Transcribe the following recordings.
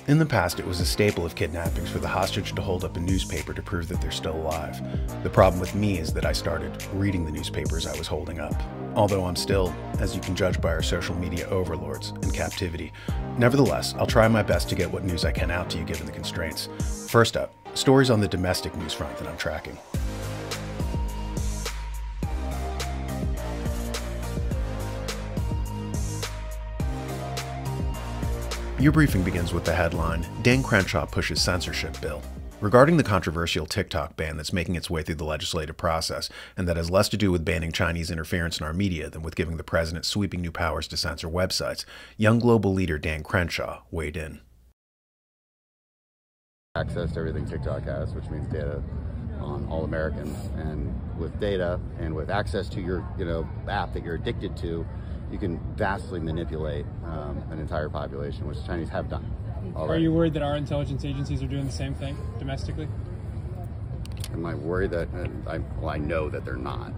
In the past, it was a staple of kidnappings for the hostage to hold up a newspaper to prove that they're still alive. The problem with me is that I started reading the newspapers I was holding up. Although I'm still, as you can judge by our social media overlords, in captivity. Nevertheless, I'll try my best to get what news I can out to you given the constraints. First up, stories on the domestic news front that I'm tracking. Your briefing begins with the headline, Dan Crenshaw pushes censorship bill. Regarding the controversial TikTok ban that's making its way through the legislative process, and that has less to do with banning Chinese interference in our media than with giving the president sweeping new powers to censor websites, young global leader Dan Crenshaw weighed in. Access to everything TikTok has, which means data on all Americans, and with data and with access to your app that you're addicted to, you can vastly manipulate an entire population, which the Chinese have done already. Are you worried that our intelligence agencies are doing the same thing domestically? Am I worried that, I know that they're not.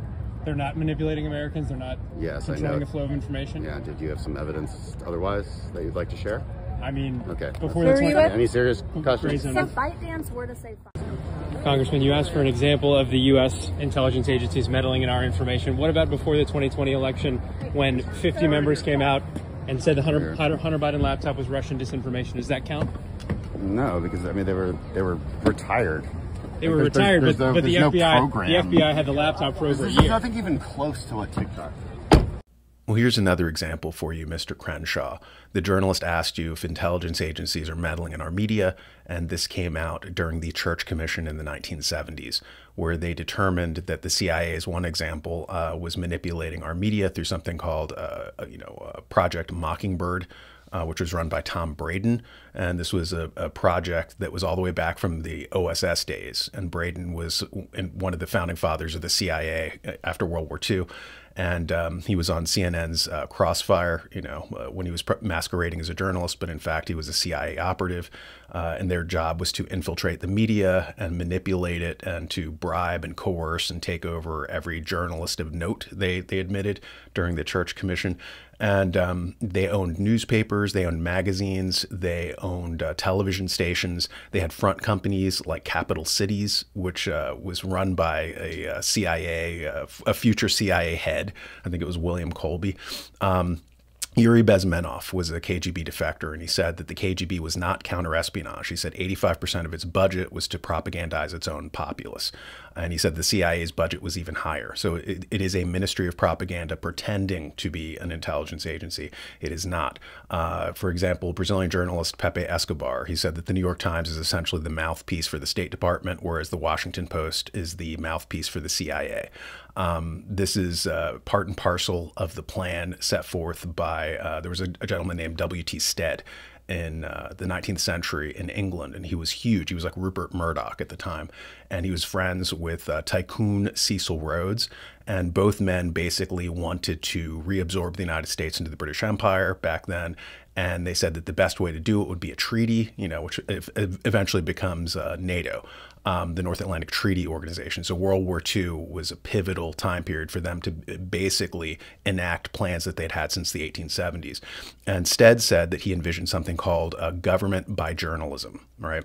They're not manipulating Americans? They're not controlling the flow of information? Yeah, did you have some evidence otherwise that you'd like to share? I mean, okay. Before the any serious questions? So ByteDance were to say Congressman, you asked for an example of the U.S. intelligence agencies meddling in our information. What about before the 2020 election when 50 members came out and said the Hunter Biden laptop was Russian disinformation? Does that count? No, because I mean they were retired. They were retired, but the FBI had the laptop for over a year. There's nothing even close to what TikTok. Well, here's another example for you, Mr. Crenshaw. The journalist asked you if intelligence agencies are meddling in our media, and this came out during the Church Commission in the 1970s, where they determined that the CIA, as one example, was manipulating our media through something called, Project Mockingbird, which was run by Tom Braden. And this was a project that was all the way back from the OSS days. And Braden was one of the founding fathers of the CIA after World War II. And he was on CNN's Crossfire, when he was masquerading as a journalist, but in fact he was a CIA operative. And their job was to infiltrate the media and manipulate it and to bribe and coerce and take over every journalist of note, they admitted, during the Church Commission. And they owned newspapers, they owned magazines, they owned television stations. They had front companies like Capital Cities, which was run by a future CIA head. I think it was William Colby. Yuri Bezmenov was a KGB defector, and he said that the KGB was not counterespionage. He said 85% of its budget was to propagandize its own populace. And he said the CIA's budget was even higher. So it is a ministry of propaganda pretending to be an intelligence agency. It is not. For example, Brazilian journalist Pepe Escobar, he said that the New York Times is essentially the mouthpiece for the State Department, whereas the Washington Post is the mouthpiece for the CIA. This is part and parcel of the plan set forth by, there was a gentleman named W.T. Stead in the 19th century in England, and he was huge. He was like Rupert Murdoch at the time, and he was friends with tycoon Cecil Rhodes, and both men basically wanted to reabsorb the United States into the British Empire back then, and they said that the best way to do it would be a treaty, which eventually becomes NATO. The North Atlantic Treaty Organization. So World War II was a pivotal time period for them to basically enact plans that they'd had since the 1870s. And Stead said that he envisioned something called government by journalism, right?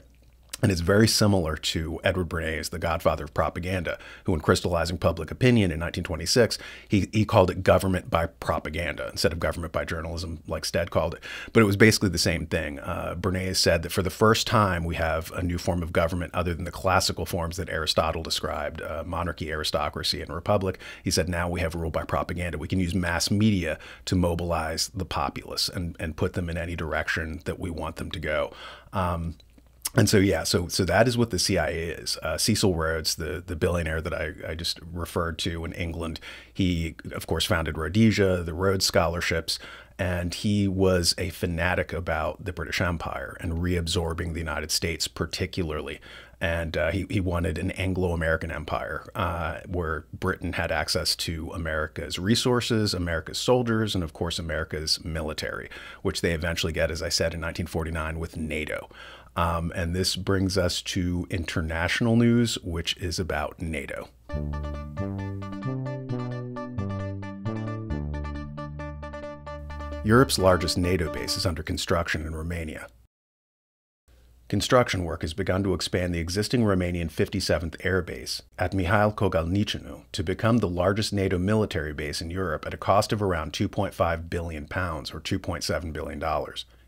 And it's very similar to Edward Bernays, the godfather of propaganda, who in crystallizing public opinion in 1926, he called it government by propaganda instead of government by journalism, like Stead called it. But it was basically the same thing. Bernays said that for the first time, we have a new form of government other than the classical forms that Aristotle described, monarchy, aristocracy, and republic. He said, now we have rule by propaganda. We can use mass media to mobilize the populace and put them in any direction that we want them to go. And so, yeah, so that is what the CIA is. Cecil Rhodes, the billionaire that I just referred to in England, he, of course, founded Rhodesia, the Rhodes Scholarships, and he was a fanatic about the British Empire and reabsorbing the United States particularly. And he wanted an Anglo-American empire where Britain had access to America's resources, America's soldiers, and of course America's military, which they eventually get, as I said, in 1949 with NATO. And this brings us to international news, which is about NATO. Europe's largest NATO base is under construction in Romania. Construction work has begun to expand the existing Romanian 57th Air Base at Mihail Kogalnicianu to become the largest NATO military base in Europe at a cost of around £2.5 billion, or $2.7 billion,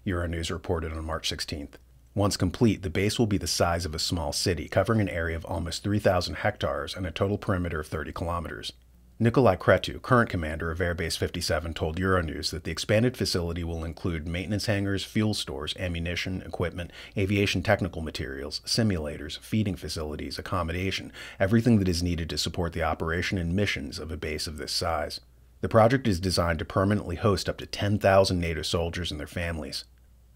Euronews reported on March 16th. Once complete, the base will be the size of a small city, covering an area of almost 3,000 hectares and a total perimeter of 30 kilometers. Nicolae Cretu, current commander of Airbase 57, told Euronews that the expanded facility will include maintenance hangars, fuel stores, ammunition, equipment, aviation technical materials, simulators, feeding facilities, accommodation, everything that is needed to support the operation and missions of a base of this size. The project is designed to permanently host up to 10,000 NATO soldiers and their families.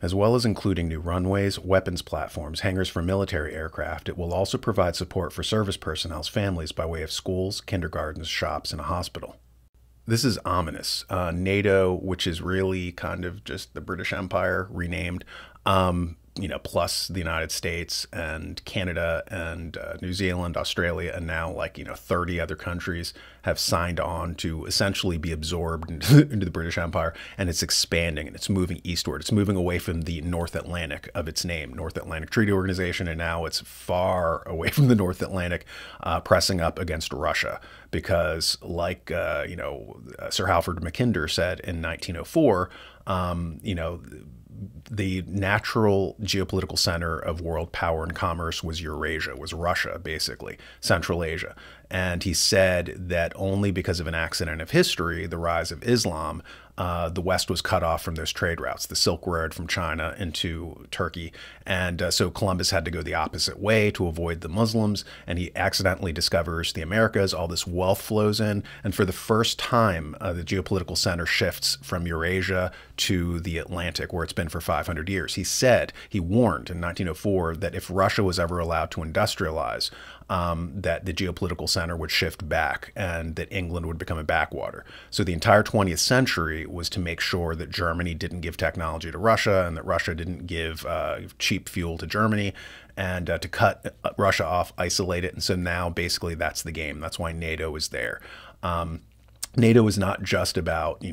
As well as including new runways, weapons platforms, hangars for military aircraft, it will also provide support for service personnel's families by way of schools, kindergartens, shops, and a hospital. This is ominous. NATO, which is really kind of just the British Empire renamed, plus the United States and Canada and New Zealand, Australia, and now 30 other countries have signed on to essentially be absorbed into the British Empire, and it's expanding and it's moving eastward. It's moving away from the North Atlantic of its name, North Atlantic Treaty Organization, and now it's far away from the North Atlantic, pressing up against Russia because, Sir Halford Mackinder said in 1904, the natural geopolitical center of world power and commerce was Eurasia, was Russia, basically, Central Asia. And he said that only because of an accident of history, the rise of Islam, the West was cut off from those trade routes, the Silk Road from China into Turkey. And so Columbus had to go the opposite way to avoid the Muslims. And he accidentally discovers the Americas. All this wealth flows in. And for the first time, the geopolitical center shifts from Eurasia to the Atlantic, where it's been for 500 years. He warned in 1904 that if Russia was ever allowed to industrialize, that the geopolitical center would shift back and that England would become a backwater. So the entire 20th century was to make sure that Germany didn't give technology to Russia and that Russia didn't give cheap fuel to Germany, and to cut Russia off, isolate it. And so now basically that's the game. That's why NATO is there. NATO is not just about,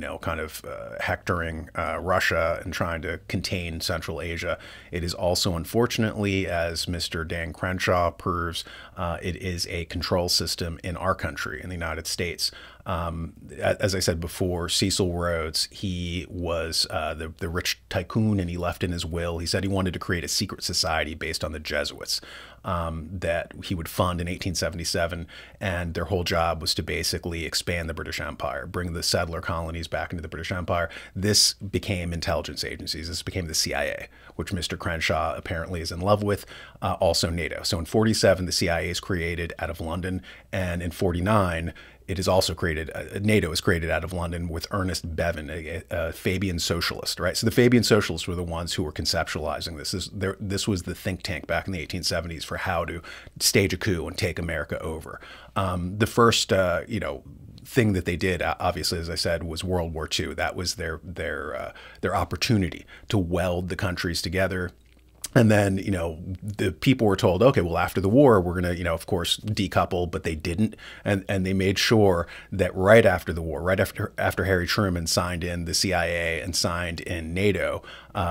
hectoring Russia and trying to contain Central Asia. It is also, unfortunately, as Mr. Dan Crenshaw proves, it is a control system in our country, in the United States. As I said before, Cecil Rhodes, he was the rich tycoon, and he left in his will. He said he wanted to create a secret society based on the Jesuits that he would fund in 1877, and their whole job was to basically expand the British Empire, bring the settler colonies back into the British Empire. This became intelligence agencies. This became the CIA, which Mr. Crenshaw apparently is in love with, also NATO. So in 47, the CIA is created out of London, and in 49, it is also created, NATO is created out of London with Ernest Bevin, a Fabian socialist, right? So the Fabian socialists were the ones who were conceptualizing this. This was the think tank back in the 1870s for how to stage a coup and take America over. The first, thing that they did, obviously, as I said, was World War II. That was their opportunity to weld the countries together. And then, the people were told, okay, well, after the war, we're going to, of course, decouple, but they didn't. And they made sure that right after the war, right after Harry Truman signed in the CIA and signed in NATO,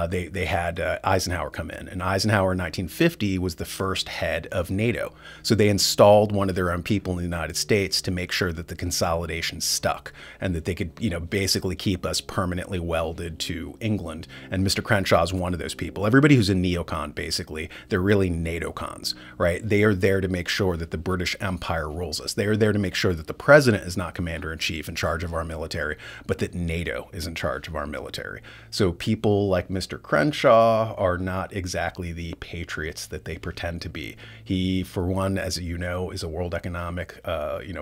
they had Eisenhower come in. And Eisenhower in 1950 was the first head of NATO. So they installed one of their own people in the United States to make sure that the consolidation stuck and that they could, basically keep us permanently welded to England. And Mr. Crenshaw is one of those people. Everybody who's a neocon, basically, they're really NATO cons, right? They are there to make sure that the British Empire rules us. They are there to make sure that the president is not commander-in-chief in charge of our military, but that NATO is in charge of our military. So people like Mr. Crenshaw are not exactly the patriots that they pretend to be. He, for one, as you know, is a World Economic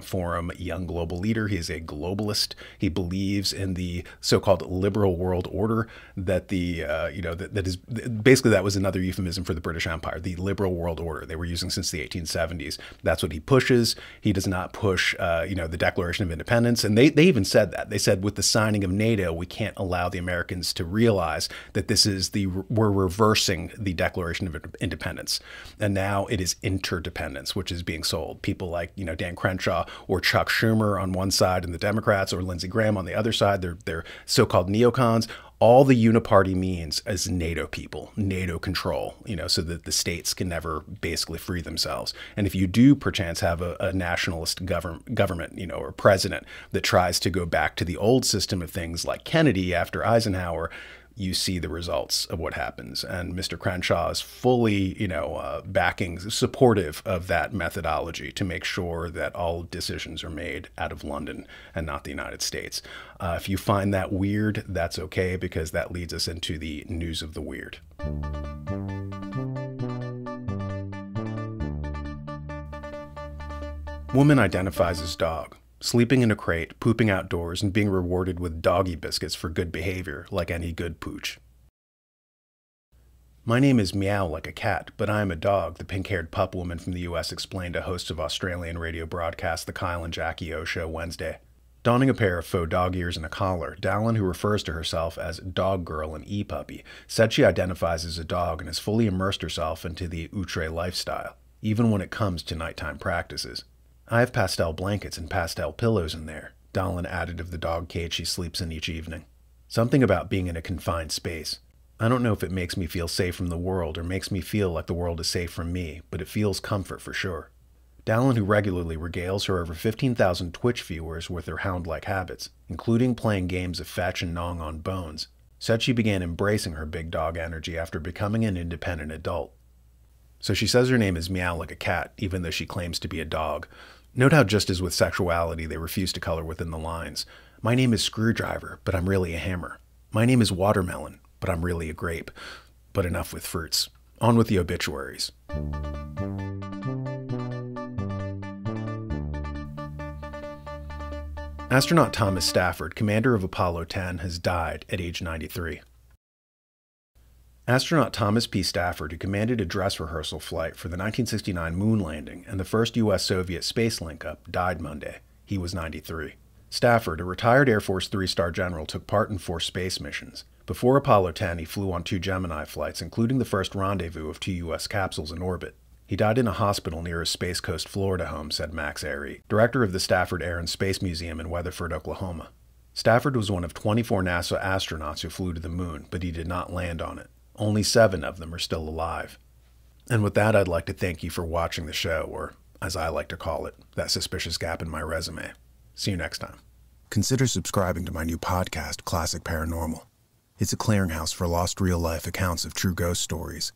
Forum young global leader. He is a globalist. He believes in the so-called liberal world order that that is basically, that was another euphemism for the British Empire, the liberal world order they were using since the 1870s. That's what he pushes. He does not push, the Declaration of Independence. And they even said that. They said with the signing of NATO, we can't allow the Americans to realize that we're reversing the Declaration of Independence. And now it is interdependence, which is being sold. People like, Dan Crenshaw or Chuck Schumer on one side and the Democrats, or Lindsey Graham on the other side, they're so-called neocons. All the uniparty means is NATO people, NATO control, so that the states can never basically free themselves. And if you do perchance have a nationalist government, or president that tries to go back to the old system of things like Kennedy after Eisenhower, you see the results of what happens. And Mr. Crenshaw is fully, supportive of that methodology to make sure that all decisions are made out of London and not the United States. If you find that weird, that's okay, because that leads us into the news of the weird. Woman identifies as dog. Sleeping in a crate, pooping outdoors, and being rewarded with doggy biscuits for good behavior, like any good pooch. My name is Meow like a cat, but I am a dog, the pink-haired pup woman from the U.S. explained to hosts of Australian radio broadcast The Kyle and Jackie O Show Wednesday. Donning a pair of faux dog ears and a collar, Dallin, who refers to herself as Dog Girl and E-Puppy, said she identifies as a dog and has fully immersed herself into the outre lifestyle, even when it comes to nighttime practices. I have pastel blankets and pastel pillows in there, Dallin added of the dog cage she sleeps in each evening. Something about being in a confined space. I don't know if it makes me feel safe from the world or makes me feel like the world is safe from me, but it feels comfort for sure. Dallin, who regularly regales her over 15,000 Twitch viewers with her hound-like habits, including playing games of fetch and gnawing on bones, said she began embracing her big dog energy after becoming an independent adult. So she says her name is Meow like a cat, even though she claims to be a dog. Note how, just as with sexuality, they refuse to color within the lines. My name is Screwdriver, but I'm really a hammer. My name is Watermelon, but I'm really a grape. But enough with fruits. On with the obituaries. Astronaut Thomas Stafford, commander of Apollo 10, has died at age 93. Astronaut Thomas P. Stafford, who commanded a dress rehearsal flight for the 1969 moon landing and the first U.S.-Soviet space link-up, died Monday. He was 93. Stafford, a retired Air Force 3-star general, took part in 4 space missions. Before Apollo 10, he flew on 2 Gemini flights, including the first rendezvous of 2 U.S. capsules in orbit. He died in a hospital near his Space Coast, Florida home, said Max Airy, director of the Stafford Air and Space Museum in Weatherford, Oklahoma. Stafford was one of 24 NASA astronauts who flew to the moon, but he did not land on it. Only 7 of them are still alive. And with that, I'd like to thank you for watching the show, or, as I like to call it, that suspicious gap in my resume. See you next time. Consider subscribing to my new podcast, Classic Paranormal. It's a clearinghouse for lost real-life accounts of true ghost stories.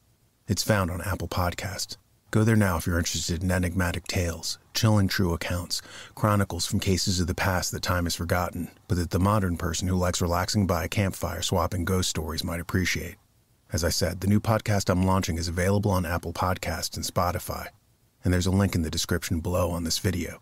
It's found on Apple Podcasts. Go there now if you're interested in enigmatic tales, chilling true accounts, chronicles from cases of the past that time has forgotten, but that the modern person who likes relaxing by a campfire swapping ghost stories might appreciate. As I said, the new podcast I'm launching is available on Apple Podcasts and Spotify, and there's a link in the description below on this video.